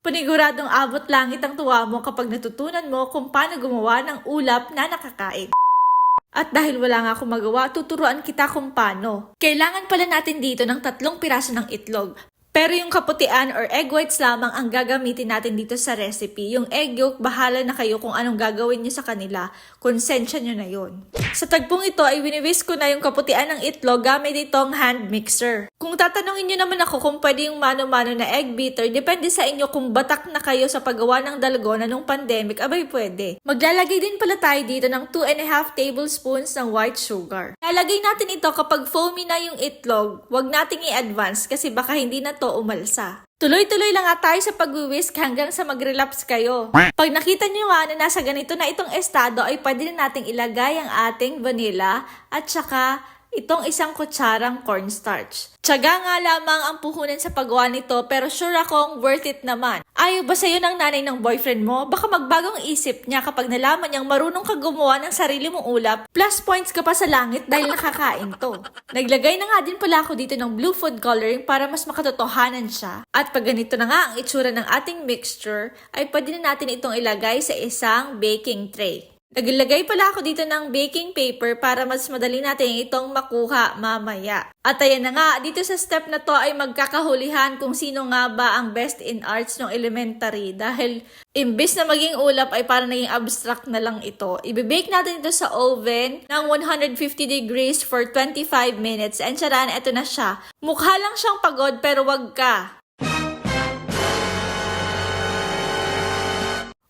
Paniguradong abot langit ang tuwa mo kapag natutunan mo kung paano gumawa ng ulap na nakakain. At dahil wala nga akong magawa, tuturuan kita kung paano. Kailangan pala natin dito ng 3 piraso ng itlog. Pero yung kaputian or egg whites lamang ang gagamitin natin dito sa recipe. Yung egg yolk, bahala na kayo kung anong gagawin nyo sa kanila. Konsensya nyo na yon. Sa tagpong ito ay winiwis ko na yung kaputian ng itlog gamit itong hand mixer. Kung tatanungin nyo naman ako kung pwede yung mano-mano na egg beater, depende sa inyo kung batak na kayo sa paggawa ng dalgona nung pandemic, abay pwede. Maglalagay din pala tayo dito ng 2.5 tablespoons ng white sugar. Lalagay natin ito kapag foamy na yung itlog. Huwag nating i-advance kasi baka hindi na to umalsa. Tuloy-tuloy lang nga tayo sa pag-whisk hanggang sa mag-relapse kayo. Pag nakita nyo nga na nasa ganito na itong estado ay pwede na nating ilagay ang ating vanilla at saka itong 1 kutsarang cornstarch. Tiyaga nga lamang ang puhunan sa paggawa nito pero sure akong worth it naman. Ayaw ba sa'yo ng nanay ng boyfriend mo? Baka magbagong isip niya kapag nalaman niyang marunong ka gumawa ng sarili mong ulap. Plus points ka pa sa langit dahil nakakain to. Naglagay na nga din pala ako dito ng blue food coloring para mas makatotohanan siya. At pag ganito na nga ang itsura ng ating mixture, ay pwede na natin itong ilagay sa isang baking tray. Naglagay pala ako dito ng baking paper para mas madali natin itong makuha mamaya. At ayan na nga, dito sa step na to ay magkakahulihan kung sino nga ba ang best in arts ng elementary. Dahil imbis na maging ulap ay parang naging abstract na lang ito. Ibibake natin ito sa oven ng 150 degrees for 25 minutes. And charan, ito na siya. Mukha lang siyang pagod pero wag ka.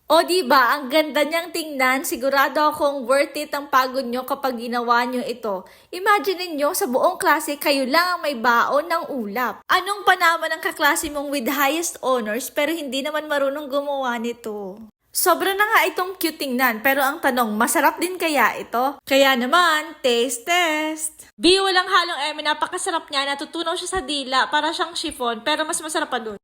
O diba, ang ganda niyang tingnan, sigurado akong worth it ang pagod nyo kapag ginawa nyo ito. Imagine niyo sa buong klase, kayo lang ang may baon ng ulap. Anong panama ng kaklase mong with highest honors pero hindi naman marunong gumawa nito? Sobra na nga itong cute tingnan, pero ang tanong, masarap din kaya ito? Kaya naman, taste test! Walang halong napakasarap niya, natutunaw siya sa dila, para siyang chiffon, pero mas masarap pa dun.